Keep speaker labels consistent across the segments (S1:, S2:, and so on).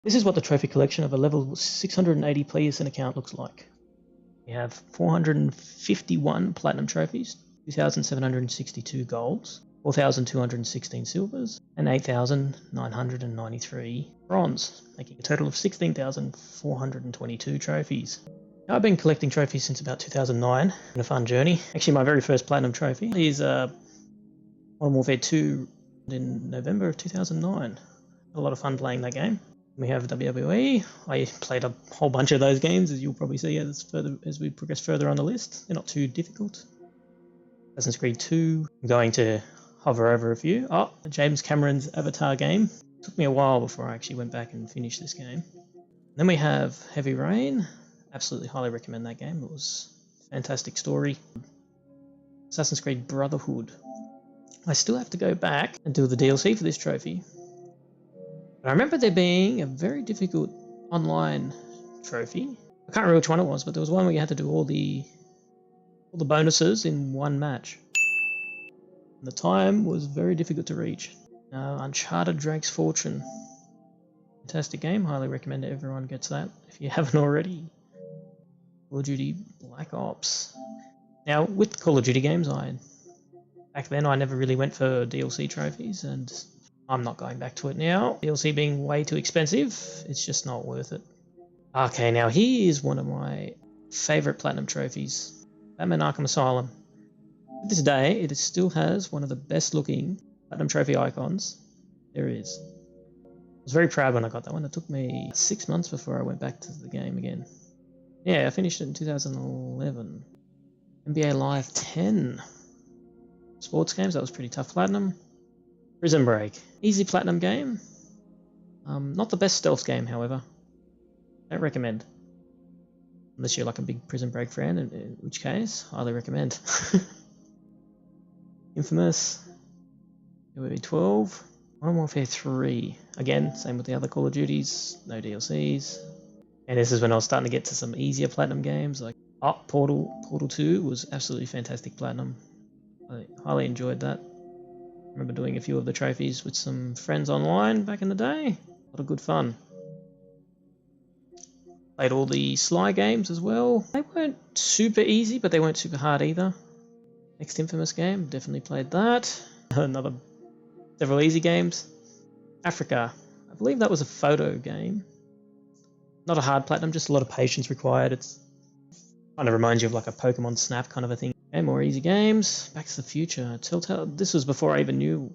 S1: This is what the trophy collection of a level 680 PlayStation account looks like. We have 451 platinum trophies, 2,762 golds, 4,216 silvers, and 8,993 bronze, making a total of 16,422 trophies. Now, I've been collecting trophies since about 2009, and a fun journey. Actually, my very first platinum trophy is Modern Warfare 2 in November of 2009. A lot of fun playing that game. We have WWE. I played a whole bunch of those games, as you'll probably see as we progress further on the list. They're not too difficult. Assassin's Creed 2. I'm going to hover over a few. Oh, James Cameron's Avatar game. It took me a while before I actually went back and finished this game. Then we have Heavy Rain. Absolutely highly recommend that game. It was a fantastic story. Assassin's Creed Brotherhood. I still have to go back and do the DLC for this trophy. But I remember there being a very difficult online trophy. I can't remember which one it was, but there was one where you had to do all the bonuses in one match. And the time was very difficult to reach. Uncharted Drake's Fortune. Fantastic game. Highly recommend everyone gets that if you haven't already. Call of Duty Black Ops. Now, with Call of Duty games, back then I never really went for DLC trophies, and I'm not going back to it now. DLC being way too expensive, it's just not worth it. Okay, now here is one of my favourite platinum trophies. Batman Arkham Asylum. To this day, it still has one of the best looking platinum trophy icons there is. I was very proud when I got that one. It took me 6 months before I went back to the game again. Yeah, I finished it in 2011. NBA Live 10. Sports games, that was pretty tough platinum. Prison Break. Easy platinum game. Not the best stealth game, however. Don't recommend. Unless you're like a big Prison Break fan, in which case, highly recommend. Infamous. WWE 12. Modern Warfare 3. Again, same with the other Call of Duties. No DLCs. And this is when I was starting to get to some easier platinum games. Like Portal 2 was absolutely fantastic platinum. I highly enjoyed that. I remember doing a few of the trophies with some friends online back in the day. A lot of good fun. Played all the Sly games as well. They weren't super easy, but they weren't super hard either. Next Infamous game, definitely played that. Several easy games. Africa. I believe that was a photo game. Not a hard platinum, just a lot of patience required. It's kind of reminds you of like a Pokemon Snap kind of a thing. Okay, more easy games. Back to the Future. Telltale. This was before I even knew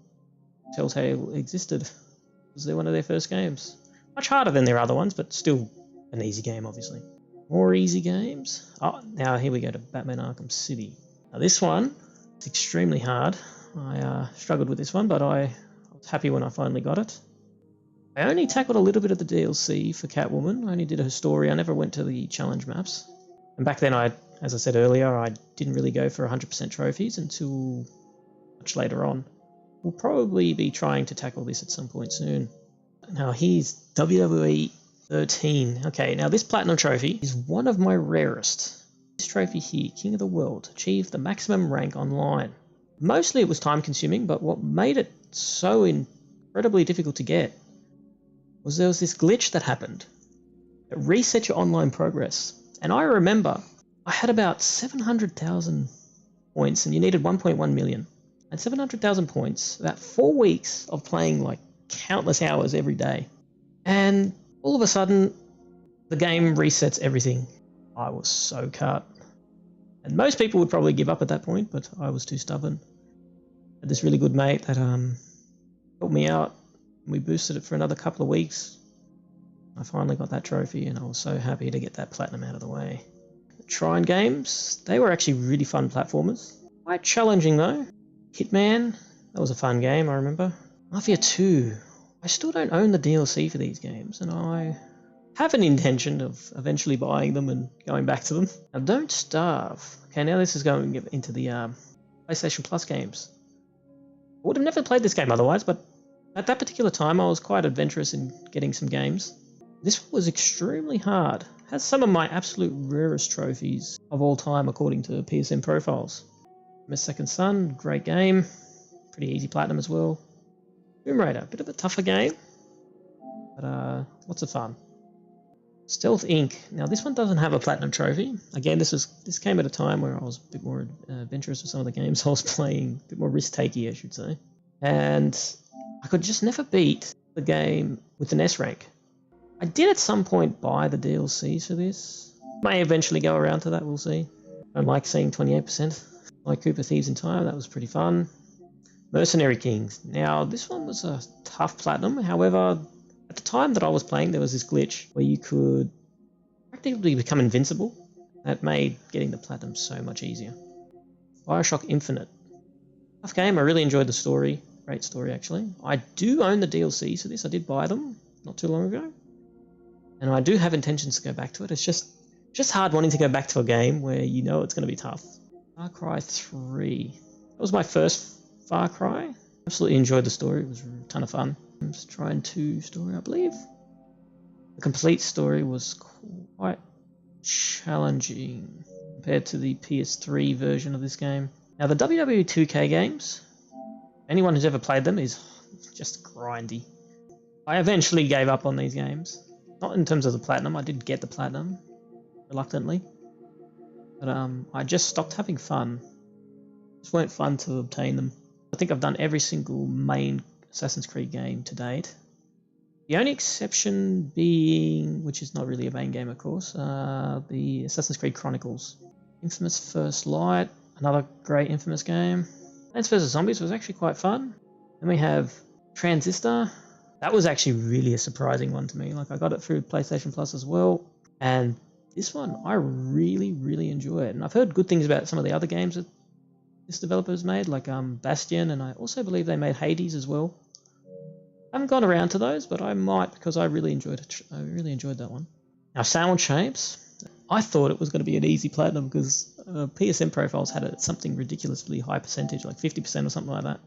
S1: Telltale existed. Was one of their first games? Much harder than their other ones, but still an easy game, obviously. More easy games. Oh, now here we go to Batman Arkham City. Now this one is extremely hard. I struggled with this one, but I was happy when I finally got it. I only tackled a little bit of the DLC for Catwoman. I only did her story. I never went to the challenge maps. And back then, as I said earlier, I didn't really go for 100% trophies until much later on. We'll probably be trying to tackle this at some point soon. Now here's WWE 13. Okay, now this platinum trophy is one of my rarest. This trophy here, King of the World, achieved the maximum rank online. Mostly it was time consuming, but what made it so incredibly difficult to get was there was this glitch that happened. It reset your online progress. And I remember I had about 700,000 points and you needed 1.1 million. And 700,000 points, about 4 weeks of playing like countless hours every day. And all of a sudden, the game resets everything. I was so cut. And most people would probably give up at that point, but I was too stubborn. I had this really good mate that helped me out. We boosted it for another couple of weeks. I finally got that trophy and I was so happy to get that platinum out of the way. The Trine games, they were actually really fun platformers. Quite challenging though. Hitman, that was a fun game, I remember. Mafia 2, I still don't own the DLC for these games and I have an intention of eventually buying them and going back to them. Now Don't Starve. Okay, now this is going into the PlayStation Plus games. I would have never played this game otherwise, but at that particular time I was quite adventurous in getting some games. This one was extremely hard. It has some of my absolute rarest trophies of all time according to PSN profiles. Miss Second Son, great game. Pretty easy platinum as well. Tomb Raider, a bit of a tougher game. but lots of fun. Stealth Inc. Now this one doesn't have a platinum trophy. Again, this came at a time where I was a bit more adventurous with some of the games I was playing, a bit more risk-takey, I should say. And I could just never beat the game with an S rank. I did at some point buy the DLCs for this. May eventually go around to that, we'll see. I like seeing 28%. Like Cooper Thieves in Time, that was pretty fun. Mercenary Kings. Now, this one was a tough platinum. However, at the time that I was playing, there was this glitch where you could practically become invincible. That made getting the platinum so much easier. Bioshock Infinite. Tough game. I really enjoyed the story. Great story, actually. I do own the DLCs for this. I did buy them not too long ago. And I do have intentions to go back to it. It's just hard wanting to go back to a game where you know it's going to be tough. Far Cry 3. That was my first Far Cry. Absolutely enjoyed the story. It was a ton of fun. I'm just trying 2 story, I believe. The complete story was quite challenging compared to the PS3 version of this game. Now the WWE 2K games, anyone who's ever played them is just grindy. I eventually gave up on these games. Not in terms of the platinum, I did get the platinum, reluctantly. But I just stopped having fun. It just weren't fun to obtain them. I think I've done every single main Assassin's Creed game to date. The only exception being, which is not really a main game of course, the Assassin's Creed Chronicles. Infamous First Light, another great Infamous game. Plants vs Zombies was actually quite fun. Then we have Transistor. That was actually really a surprising one to me. Like I got it through PlayStation Plus as well. And this one I really enjoy it. And I've heard good things about some of the other games that this developer's made, like Bastion, and I also believe they made Hades as well. I haven't gone around to those, but I might because I really enjoyed it. I really enjoyed that one. Now, Sound Shapes. I thought it was going to be an easy platinum because PSN profiles had something ridiculously high percentage, like 50% or something like that.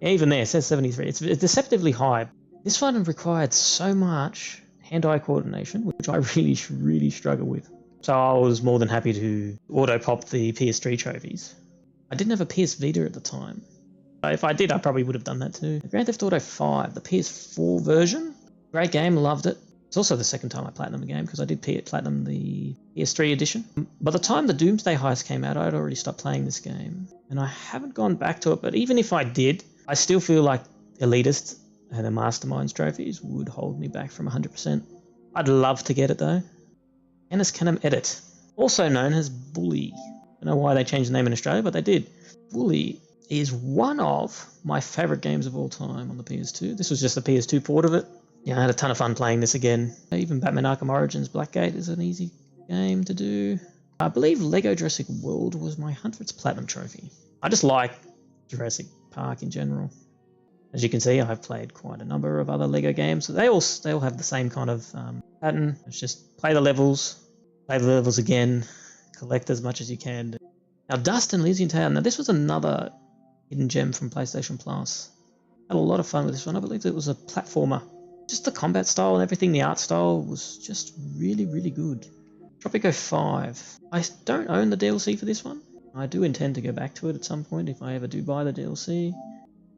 S1: Yeah, even there, it says 73. It's deceptively high. This one required so much hand-eye coordination, which I really struggle with. So I was more than happy to auto-pop the PS3 trophies. I didn't have a PS Vita at the time. If I did, I probably would have done that too. Grand Theft Auto 5, the PS4 version. Great game, loved it. It's also the second time I platinumed a game because I did platinum the PS3 edition. By the time the Doomsday Heist came out, I had already stopped playing this game. And I haven't gone back to it, but even if I did, I still feel like Elitist and the Masterminds trophies would hold me back from 100%. I'd love to get it though. Ennis Canham Edit, also known as Bully. I don't know why they changed the name in Australia, but they did. Bully is one of my favourite games of all time on the PS2. This was just a PS2 port of it. Yeah, I had a ton of fun playing this again. Even Batman Arkham Origins Blackgate is an easy game to do. I believe Lego Jurassic World was my 100th platinum trophy. I just like Jurassic Park in general. As you can see, I've played quite a number of other Lego games. So they all have the same kind of pattern. It's just play the levels again, collect as much as you can. Now, Dust and Elysian Town. Now, this was another hidden gem from PlayStation Plus. Had a lot of fun with this one. I believe it was a platformer. Just the combat style and everything, the art style was just really good. Tropico 5. I don't own the DLC for this one. I do intend to go back to it at some point if I ever do buy the DLC.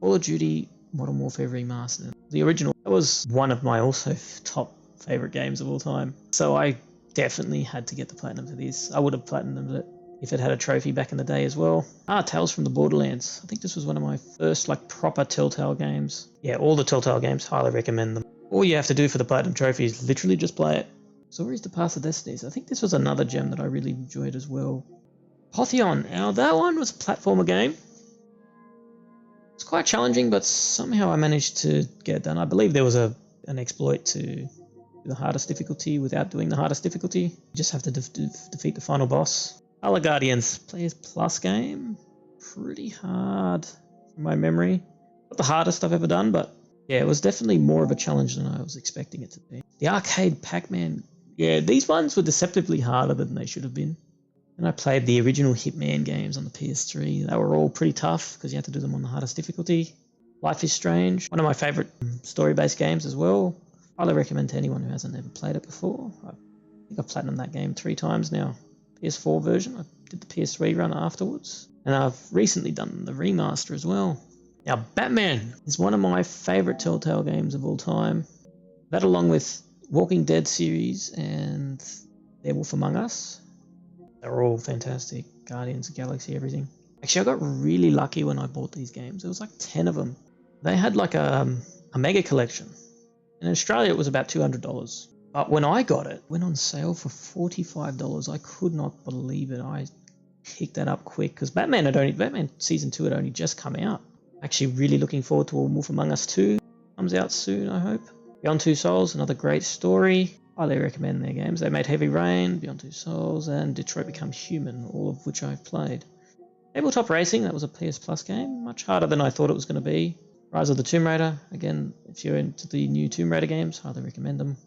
S1: Call of Duty Modern Warfare Remastered. The original. That was one of my also top favourite games of all time. So I definitely had to get the platinum for this. I would have platinumed it if it had a trophy back in the day as well. Tales from the Borderlands. I think this was one of my first proper Telltale games. Yeah, all the Telltale games, highly recommend them. All you have to do for the platinum trophy is literally just play it. Stories to Pass the Destinies. I think this was another gem that I really enjoyed as well. Pothyon. Now that one was a platformer game. It's quite challenging, but somehow I managed to get it done. I believe there was an exploit to do the hardest difficulty without doing the hardest difficulty. You just have to defeat the final boss. Color Guardians Players Plus game. Pretty hard from my memory. Not the hardest I've ever done, but yeah, it was definitely more of a challenge than I was expecting it to be. The Arcade Pac-Man. Yeah, these ones were deceptively harder than they should have been. And I played the original Hitman games on the PS3. They were all pretty tough because you had to do them on the hardest difficulty. Life is Strange, one of my favourite story-based games as well. Highly recommend to anyone who hasn't ever played it before. I think I've platinumed that game 3 times now. PS4 version. I did the PS3 run afterwards. And I've recently done the remaster as well. Now, Batman is one of my favourite Telltale games of all time. That along with Walking Dead series and Werewolf Among Us. They're all fantastic. Guardians of the Galaxy, everything. Actually, I got really lucky when I bought these games. There was like 10 of them. They had like a mega collection. In Australia, it was about $200. But when I got it, it went on sale for $45. I could not believe it. I picked that up quick because Batman Season 2 had only just come out. Actually really looking forward to Wolf Among Us 2. Comes out soon, I hope. Beyond Two Souls, another great story. Highly recommend their games. They made Heavy Rain, Beyond Two Souls, and Detroit Become Human, all of which I've played. Tabletop Racing, that was a PS Plus game. Much harder than I thought it was going to be. Rise of the Tomb Raider, again, if you're into the new Tomb Raider games, highly recommend them.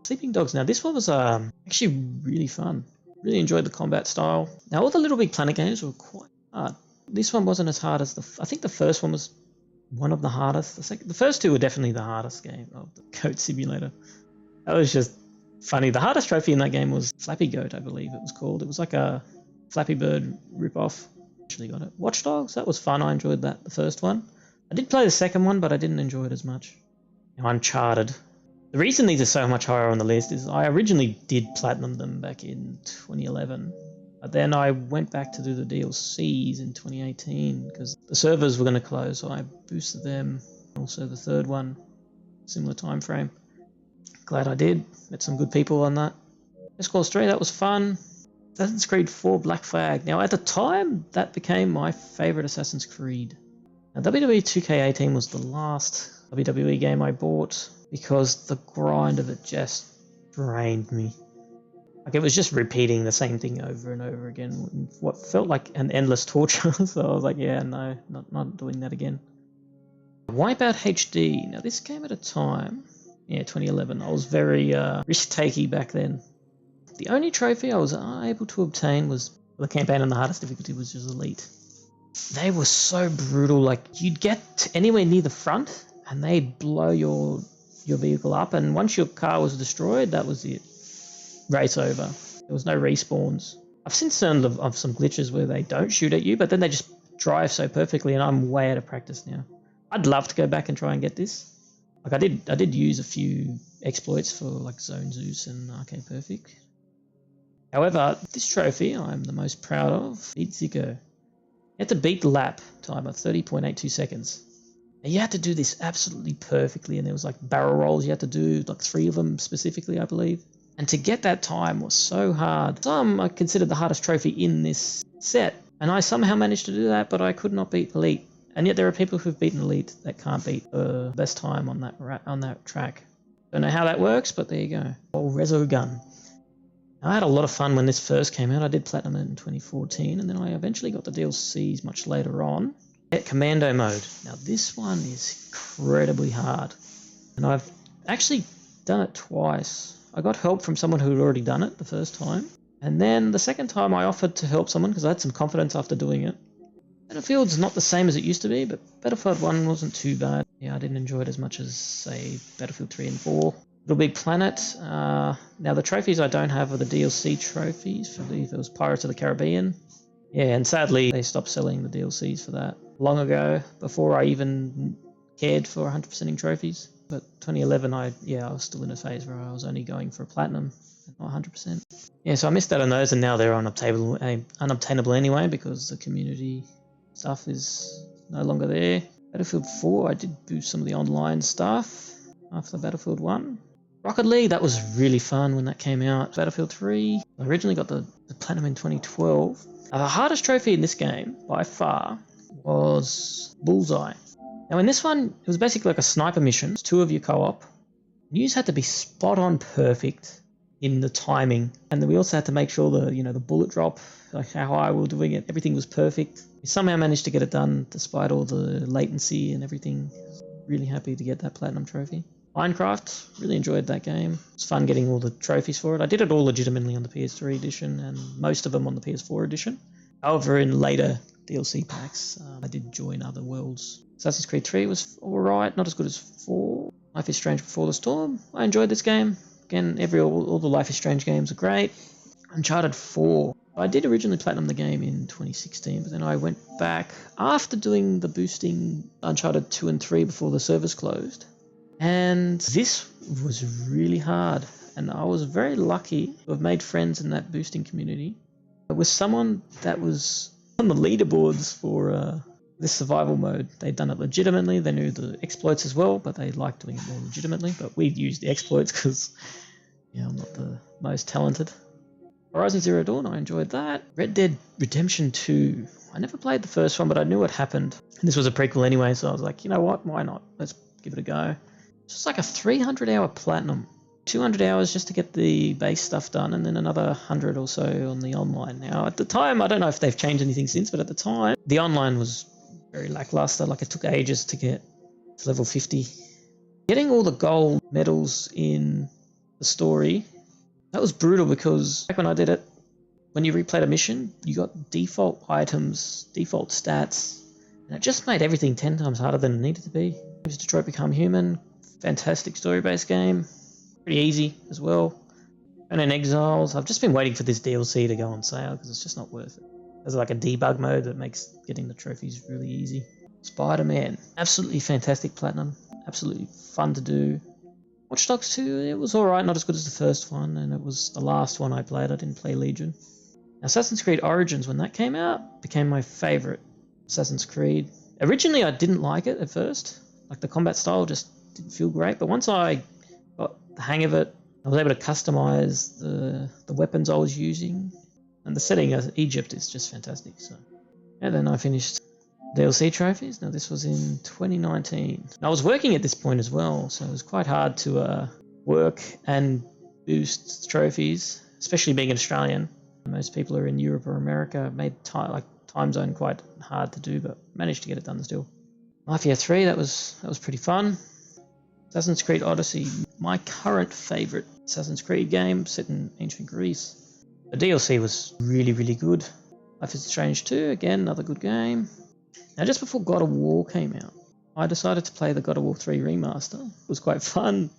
S1: Sleeping Dogs, now this one was actually really fun. Really enjoyed the combat style. Now all the Little Big Planet games were quite hard. This one wasn't as hard as I think the first one was one of the hardest. The first two were definitely the hardest game of the Goat Simulator. That was just funny. The hardest trophy in that game was Flappy Goat, I believe it was called. It was like a Flappy Bird ripoff. Actually got it. Watch Dogs, that was fun. I enjoyed that, the first one. I did play the second one, but I didn't enjoy it as much. Now, Uncharted. The reason these are so much higher on the list is I originally did platinum them back in 2011. But then I went back to do the DLCs in 2018 because the servers were going to close, so I boosted them. Also the third one, similar time frame. Glad I did. Met some good people on that. Escort 3, that was fun. Assassin's Creed 4 Black Flag. Now at the time, that became my favourite Assassin's Creed. Now WWE 2K18 was the last WWE game I bought because the grind of it just drained me. Like it was just repeating the same thing over and over again. What felt like an endless torture. So I was like, yeah, no, not doing that again. Wipeout HD. Now this came at a time, 2011. I was very risk-takey back then. The only trophy I was able to obtain was the campaign on the hardest difficulty, which was Elite. They were so brutal. Like you'd get anywhere near the front and they'd blow your vehicle up, and once your car was destroyed, that was it. Race over. There was no respawns. I've since learned of some glitches where they don't shoot at you, but then they just drive so perfectly, and I'm way out of practice now. I'd love to go back and try and get this. Like I did use a few exploits for like Zone Zeus and Arcade Perfect. However, this trophy I'm the most proud of, beat Zico. You had to beat the lap time of 30.82 seconds. And you had to do this absolutely perfectly, and there was like barrel rolls you had to do, like 3 of them specifically, I believe. And to get that time was so hard. Some I considered the hardest trophy in this set, and I somehow managed to do that, but I could not beat Elite. And yet there are people who've beaten Elite that can't beat the best time on that track. Don't know how that works, but there you go. Old Resogun. I had a lot of fun when this first came out. I did platinum it in 2014, and then I eventually got the DLCs much later on. Get Commando mode. Now this one is incredibly hard, and I've actually done it twice. I got help from someone who had already done it the first time, and then the second time I offered to help someone because I had some confidence after doing it. Battlefield's not the same as it used to be, but Battlefield 1 wasn't too bad. Yeah, I didn't enjoy it as much as, say, Battlefield 3 and 4. Little Big Planet. Now the trophies I don't have are the DLC trophies. I believe it was Pirates of the Caribbean. Yeah, and sadly they stopped selling the DLCs for that long ago, before I even cared for 100%ing trophies. But 2011, I was still in a phase where I was only going for a platinum, not 100%. Yeah, so I missed out on those, and now they're unobtainable anyway because the community stuff is no longer there. Battlefield 4, I did boost some of the online stuff after Battlefield 1. Rocket League, that was really fun when that came out. Battlefield 3, I originally got the platinum in 2012. The hardest trophy in this game, by far, was Bullseye. Now in this one, it was basically like a sniper mission. It's 2 of you co-op. You just had to be spot on perfect in the timing. And then we also had to make sure the bullet drop, like how high we were doing it, everything was perfect. We somehow managed to get it done despite all the latency and everything. Really happy to get that platinum trophy. Minecraft, really enjoyed that game. It's fun getting all the trophies for it. I did it all legitimately on the PS3 edition and most of them on the PS4 edition. However, in later DLC packs, I did join other worlds. Assassin's Creed 3 was alright, not as good as 4. Life is Strange Before the Storm, I enjoyed this game. Again, all the Life is Strange games are great. Uncharted 4. I did originally platinum the game in 2016, but then I went back after doing the boosting Uncharted 2 and 3 before the servers closed. And this was really hard, and I was very lucky to have made friends in that boosting community. It was someone that was on the leaderboards for this survival mode. They'd done it legitimately, they knew the exploits as well, but they liked doing it more legitimately. But we used the exploits because, yeah, I'm not the most talented. Horizon Zero Dawn, I enjoyed that. Red Dead Redemption 2, I never played the first one, but I knew what happened. And this was a prequel anyway, so I was like, you know what, why not? Let's give it a go. It's just like a 300-hour platinum. 200 hours just to get the base stuff done, and then another 100 or so on the online. Now, at the time, I don't know if they've changed anything since, but at the time, the online was very lackluster. Like, it took ages to get to level 50. Getting all the gold medals in the story, that was brutal, because back when I did it, when you replayed a mission, you got default items, default stats, and it just made everything 10 times harder than it needed to be. Detroit Become Human, fantastic story-based game, pretty easy as well. And in Exiles, I've just been waiting for this DLC to go on sale because it's just not worth it. There's like a debug mode that makes getting the trophies really easy. Spider-Man, absolutely fantastic platinum, absolutely fun to do. Watch Dogs 2, it was alright, not as good as the first one, and it was the last one I played. I didn't play Legion. Assassin's Creed Origins, when that came out, became my favourite Assassin's Creed. Originally, I didn't like it at first. Like, the combat style just didn't feel great, but once I got the hang of it, I was able to customize the weapons I was using, and the setting of Egypt is just fantastic. So, and then I finished DLC trophies. Now, this was in 2019. I was working at this point as well, so it was quite hard to work and boost trophies, especially being an Australian. Most people are in Europe or America. It made time zone quite hard to do, but managed to get it done still. Mafia 3, that was pretty fun. Assassin's Creed Odyssey, my current favourite Assassin's Creed game, set in ancient Greece. The DLC was really, really good. Life is Strange 2, again, another good game. Now, just before God of War came out, I decided to play the God of War 3 remaster. It was quite fun.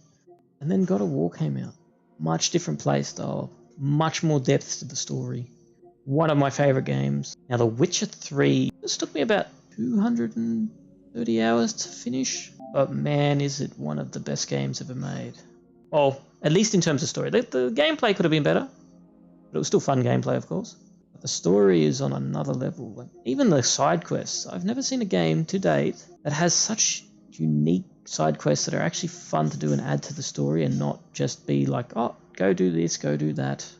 S1: And then God of War came out. Much different playstyle, much more depth to the story. One of my favourite games. Now, The Witcher 3, this took me about 230 hours to finish. But man, is it one of the best games ever made. Well, at least in terms of story. The gameplay could have been better, but it was still fun gameplay, of course. But the story is on another level. Like, even the side quests, I've never seen a game to date that has such unique side quests that are actually fun to do and add to the story, and not just be like, oh, go do this, go do that.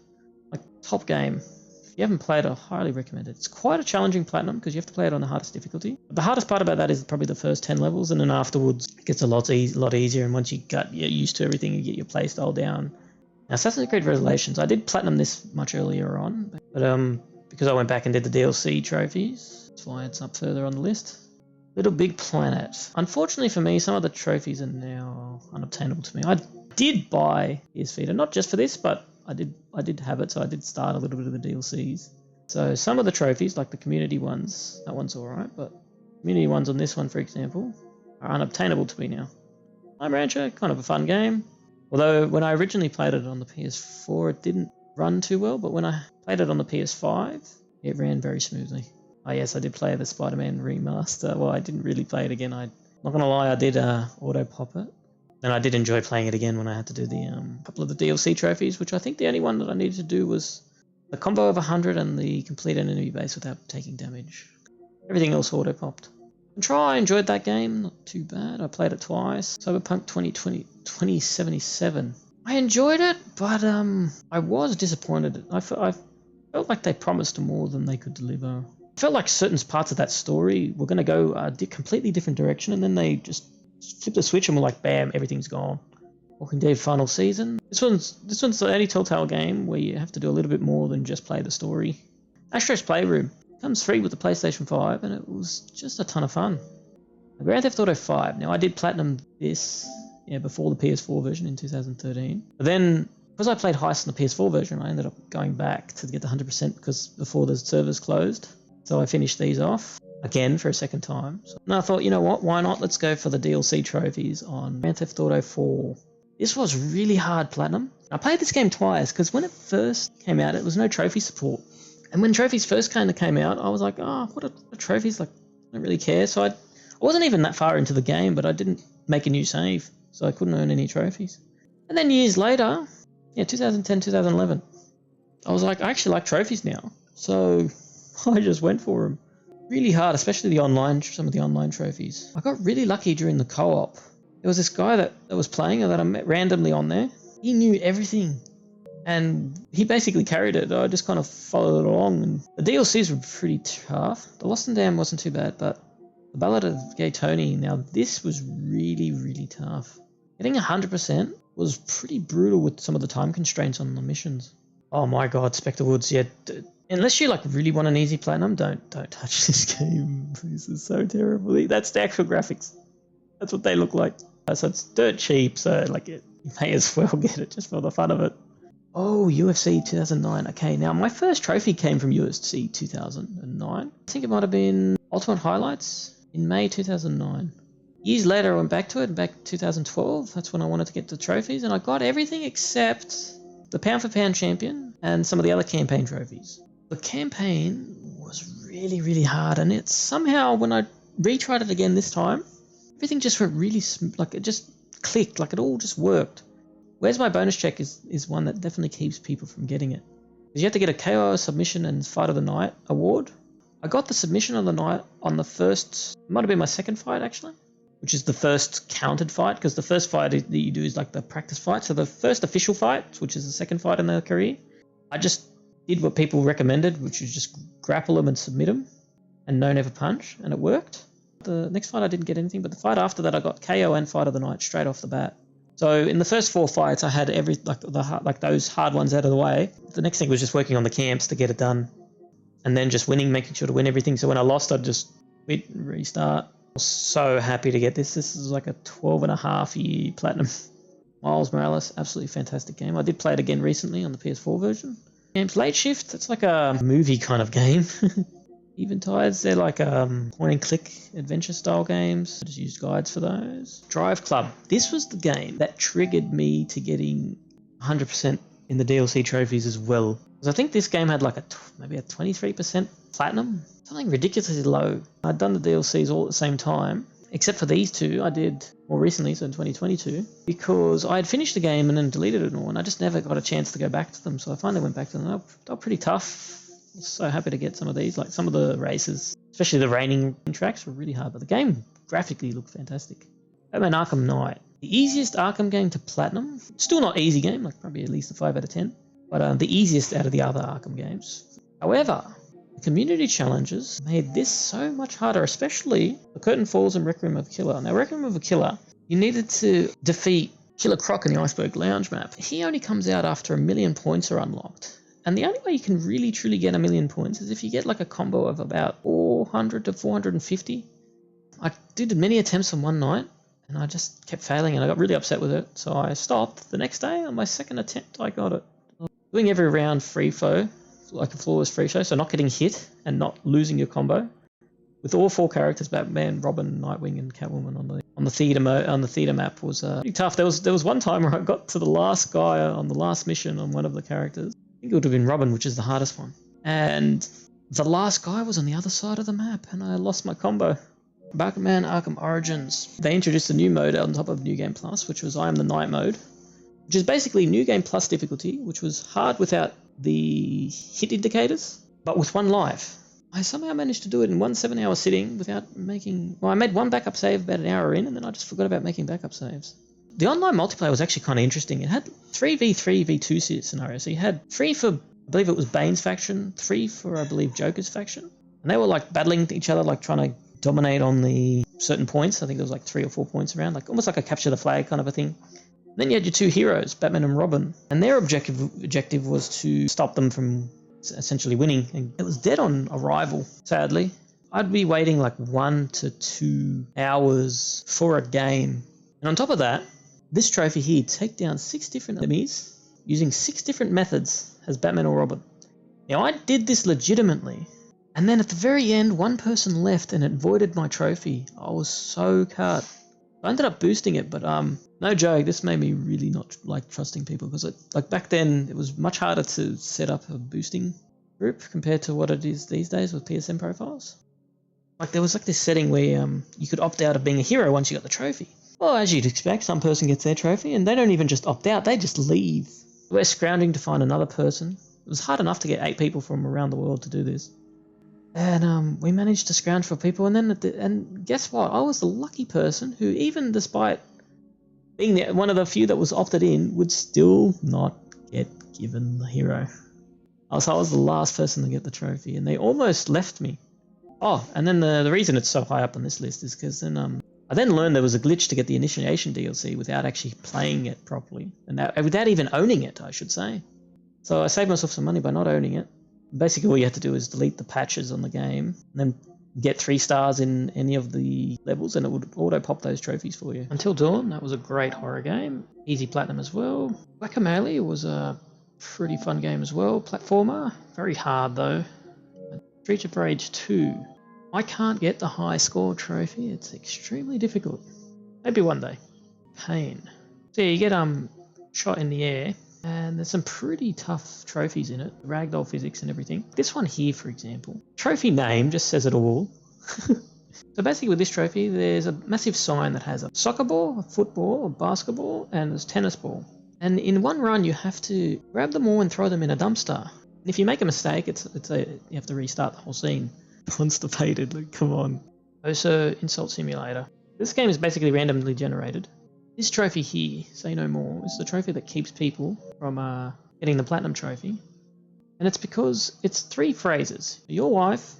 S1: Like, top game. If you haven't played it, I highly recommend it. It's quite a challenging platinum because you have to play it on the hardest difficulty. But the hardest part about that is probably the first 10 levels, and then afterwards it gets a lot easier, and once you're used to everything, you get your playstyle down. Now, Assassin's Creed Revelations, I did platinum this much earlier on, but because I went back and did the DLC trophies, that's why it's up further on the list. Little Big Planet. Unfortunately for me, some of the trophies are now unobtainable to me. I did buy PS Vita, not just for this, but I did have it, so I did start a little bit of the DLCs. So some of the trophies, like the community ones, that one's alright, but community ones on this one, for example, are unobtainable to me now. Time Rancher, kind of a fun game. Although when I originally played it on the PS4, it didn't run too well, but when I played it on the PS5, it ran very smoothly. Oh yes, I did play the Spider-Man remaster. Well, I didn't really play it again. I'm not gonna lie, I did auto-pop it. And I did enjoy playing it again when I had to do the couple of the DLC trophies, which I think the only one that I needed to do was the combo of 100 and the complete an enemy base without taking damage. Everything else auto-popped. Control, I enjoyed that game, not too bad. I played it twice. Cyberpunk 2077. I enjoyed it, but I was disappointed. I felt like they promised more than they could deliver. I felt like certain parts of that story were going to go a completely different direction, and then they just flip the switch and we're like, bam, everything's gone. Walking Dead final season. This one's the only Telltale game where you have to do a little bit more than just play the story. Astro's Playroom comes free with the PlayStation 5, and it was just a ton of fun. Grand Theft Auto 5. Now, I did platinum this before the PS4 version in 2013. But then, because I played Heist on the PS4 version, I ended up going back to get the 100% because before the servers closed. So I finished these off again for a second time. And I thought, you know what, why not? Let's go for the DLC trophies on Grand Theft Auto 4. This was really hard platinum. I played this game twice because when it first came out, it was no trophy support. And when trophies first kind of came out, I was like, oh, what are trophies? Like, I don't really care. So I wasn't even that far into the game, but I didn't make a new save. so I couldn't earn any trophies. And then years later, yeah, 2010, 2011, I was like, I actually like trophies now. So I just went for them. Really hard, especially the online, some of the online trophies. I got really lucky during the co-op. There was this guy that was playing that I met randomly on there. He knew everything. And he basically carried it. I just kind of followed along. And the DLCs were pretty tough. The Lost and Damned wasn't too bad, but the Ballad of Gay Tony, now this was really, really tough. Getting 100% was pretty brutal with some of the time constraints on the missions. Oh my god, Spectre Woods, yeah. Unless you like really want an easy platinum, don't touch this game. This is so terrible. That's the actual graphics. That's what they look like. So it's dirt cheap, so like you may as well get it just for the fun of it. Oh, UFC 2009. Okay, now my first trophy came from UFC 2009. I think it might have been Ultimate Highlights in May 2009. Years later, I went back to it, back 2012. That's when I wanted to get the trophies, and I got everything except the pound for pound champion and some of the other campaign trophies. The campaign was really, really hard, and it's somehow, when I retried it again this time, everything just went really like it just clicked, like it all just worked. Where's My Bonus Check is one that definitely keeps people from getting it. Because you have to get a KO, submission, and Fight of the Night award. I got the submission of the night on the first, it might have been my second fight actually, which is the first counted fight, because the first fight that you do is like the practice fight. So the first official fight, which is the second fight in their career, I just did what people recommended, which is just grapple them and submit them, and no never punch, and it worked. The next fight I didn't get anything, but the fight after that I got KO and Fight of the Night straight off the bat. So in the first 4 fights I had like those hard ones out of the way. The next thing was just working on the camps to get it done, and then just winning, making sure to win everything. So when I lost, I'd just quit and restart. I was so happy to get this. This is like a 12.5-year platinum. Miles Morales, absolutely fantastic game. I did play it again recently on the PS4 version. Games Late Shift, it's like a movie kind of game. Eventides, they're like point and click adventure style games. I just used guides for those. Drive Club, this was the game that triggered me to getting 100% in the DLC trophies as well. Because I think this game had like maybe a 23% platinum, something ridiculously low. I'd done the DLCs all at the same time, except for these two I did more recently, so in 2022, because I had finished the game and then deleted it all, and I just never got a chance to go back to them. So I finally went back to them. They were pretty tough. I was so happy to get some of these. Like some of the races, especially the raining tracks, were really hard, but the game graphically looked fantastic. Batman Arkham Knight, the easiest Arkham game to platinum. Still not easy game, like probably at least a 5 out of 10, but the easiest out of the other Arkham games. However, the community challenges made this so much harder, especially the Curtain Falls and Requiem of a Killer. Now, Requiem of a Killer, you needed to defeat Killer Croc in the Iceberg Lounge map. He only comes out after 1 million points are unlocked. And the only way you can really truly get 1 million points is if you get like a combo of about 400 to 450. I did many attempts on one night and I just kept failing and I got really upset with it. So I stopped. The next day on my second attempt, I got it. Doing every round free flow, like a flawless free show, so not getting hit and not losing your combo. With all 4 characters, Batman, Robin, Nightwing, and Catwoman on the theater map was pretty tough. There was one time where I got to the last guy on the last mission on one of the characters. I think it would have been Robin, which is the hardest one. And the last guy was on the other side of the map, and I lost my combo. Batman Arkham Origins. They introduced a new mode on top of New Game Plus, which was I Am the Night mode, which is basically New Game Plus difficulty, which was hard without the hit indicators, but with 1 life. I somehow managed to do it in 1 7-hour sitting without making... Well, I made 1 backup save about an hour in, and then I just forgot about making backup saves. The online multiplayer was actually kind of interesting. It had 3v3, v2 scenarios. So you had 3 for, I believe it was Bane's faction, 3 for, I believe, Joker's faction. And they were like battling each other, like trying to dominate on the certain points. I think there was like 3 or 4 points around, like almost like a capture the flag kind of a thing. And then you had your 2 heroes, Batman and Robin. And their objective was to stop them from essentially winning. And it was dead on arrival, sadly. I'd be waiting like 1 to 2 hours for a game. And on top of that, this trophy here, take down 6 different enemies using 6 different methods as Batman or Robin. Now, I did this legitimately, and then at the very end, 1 person left and it voided my trophy. I was so cut. I ended up boosting it, but no joke, this made me really not like trusting people, because like back then it was much harder to set up a boosting group compared to what it is these days with PSN profiles. Like there was like this setting where you could opt out of being a hero once you got the trophy. Well, as you'd expect, some person gets their trophy and they don't even just opt out, they just leave. We're scrounging to find another person. It was hard enough to get 8 people from around the world to do this. And we managed to scrounge for people, and then and guess what? I was the lucky person who, even despite being one of the few that was opted in, would still not get given the hero. I was the last person to get the trophy, and they almost left me. Oh, and then the reason it's so high up on this list is because then I then learned there was a glitch to get the Initiation DLC without actually playing it properly, and without even owning it, I should say. So I saved myself some money by not owning it. Basically, all you have to do is delete the patches on the game, and then get 3 stars in any of the levels, and it would auto-pop those trophies for you. Until Dawn, that was a great horror game. Easy platinum as well. Guacamelee was a pretty fun game as well. Platformer, very hard though. Streets of Rage 2. I can't get the high score trophy. It's extremely difficult. Maybe one day. Pain. So you get shot in the air, and there's some pretty tough trophies in it. Ragdoll physics and everything. This one here, for example. Trophy name just says it all. So basically with this trophy, there's a massive sign that has a soccer ball, a football, a basketball, and there's tennis ball. And in one run, you have to grab them all and throw them in a dumpster. And if you make a mistake, you have to restart the whole scene. Constipated, like, come on. Also, Insult Simulator. This game is basically randomly generated. This trophy here, Say No More, is the trophy that keeps people from getting the platinum trophy. And it's because it's 3 phrases. Your wife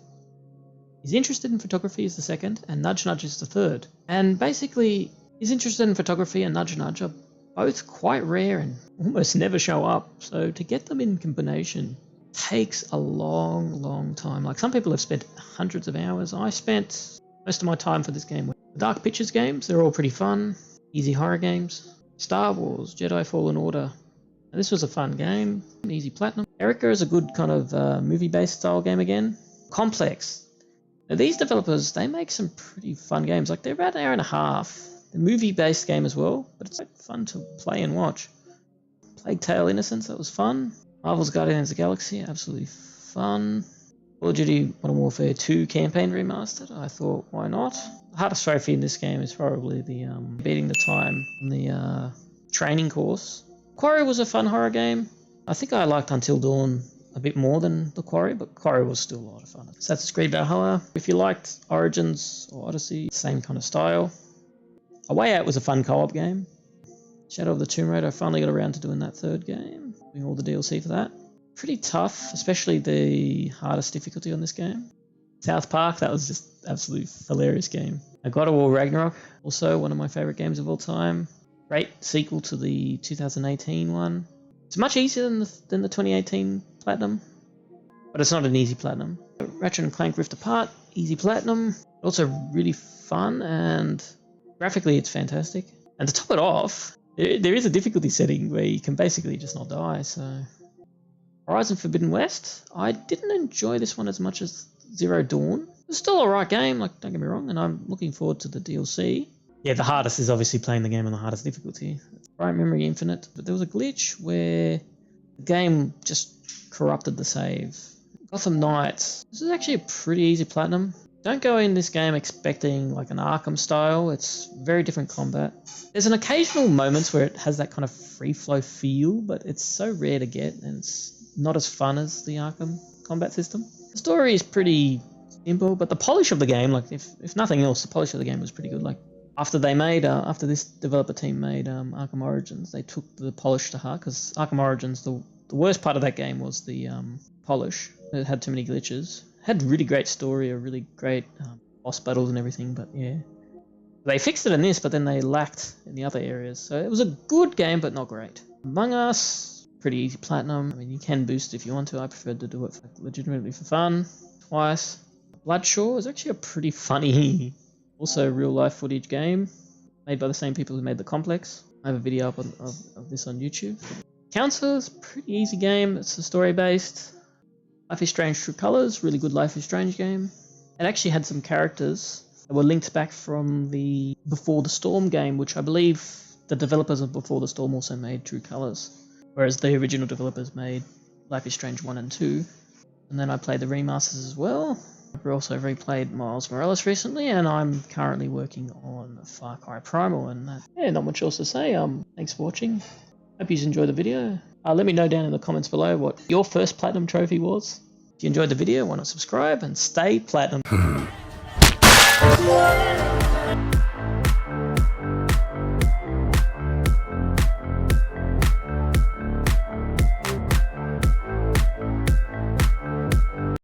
S1: is interested in photography is the second, and Nudge Nudge is the third. And basically, is interested in photography and Nudge Nudge are both quite rare and almost never show up. So to get them in combination takes a long time. Like, some people have spent hundreds of hours. I spent most of my time for this game with the Dark Pictures games. They're all pretty fun. Easy horror games. Star Wars, Jedi Fallen Order. Now, this was a fun game. Easy platinum. Erica is a good kind of movie-based style game again. Complex. Now, these developers, they make some pretty fun games. Like, they're about an hour and a half. A movie-based game as well, but it's like fun to play and watch. Plague Tale Innocence, that was fun. Marvel's Guardians of the Galaxy, absolutely fun. Call of Duty Modern Warfare 2 campaign remastered, I thought, why not? The hardest trophy in this game is probably the beating the time on the training course. Quarry was a fun horror game. I think I liked Until Dawn a bit more than the Quarry, but Quarry was still a lot of fun. Assassin's Creed Valhalla. If you liked Origins or Odyssey, same kind of style. A Way Out was a fun co-op game. Shadow of the Tomb Raider, I finally got around to doing that 3rd game. Doing all the DLC for that. Pretty tough, especially the hardest difficulty on this game. South Park, that was just absolutely hilarious game. God of War Ragnarok, also one of my favourite games of all time. Great sequel to the 2018 one. It's much easier than the 2018 Platinum, but it's not an easy Platinum. Ratchet and Clank Rift Apart, easy Platinum. Also really fun, and graphically it's fantastic. And to top it off, there is a difficulty setting where you can basically just not die, so... Horizon Forbidden West, I didn't enjoy this one as much as Zero Dawn. It's still a right game, like, don't get me wrong, and I'm looking forward to the DLC. Yeah, the hardest is obviously playing the game on the hardest difficulty. Bright Memory Infinite, but there was a glitch where the game just corrupted the save. Gotham Knights. This is actually a pretty easy Platinum. Don't go in this game expecting like an Arkham style. It's very different combat. There's an occasional moments where it has that kind of free flow feel, but it's so rare to get, and it's not as fun as the Arkham combat system. The story is pretty simple, but the polish of the game, like if nothing else, the polish of the game was pretty good. Like after this developer team made Arkham Origins, they took the polish to heart, because Arkham Origins, the worst part of that game was the polish. It had too many glitches. Had really great story, a really great boss battles and everything, but yeah. They fixed it in this, but then they lacked in the other areas. So it was a good game, but not great. Among Us, pretty easy Platinum. I mean, you can boost if you want to. I preferred to do it legitimately for fun. Twice. Bloodshore is actually a pretty funny, also real-life footage game, made by the same people who made The Complex. I have a video up of this on YouTube. Counselor is a pretty easy game. It's a story-based. Life is Strange True Colors, really good Life is Strange game. It actually had some characters that were linked back from the Before the Storm game, which I believe the developers of Before the Storm also made True Colors, whereas the original developers made Life is Strange 1 and 2. And then I played the remasters as well. I've also replayed Miles Morales recently, and I'm currently working on Far Cry Primal, and yeah, not much else to say. Thanks for watching. Hope you enjoyed the video. Let me know down in the comments below what your first platinum trophy was. If you enjoyed the video, why not subscribe and stay platinum.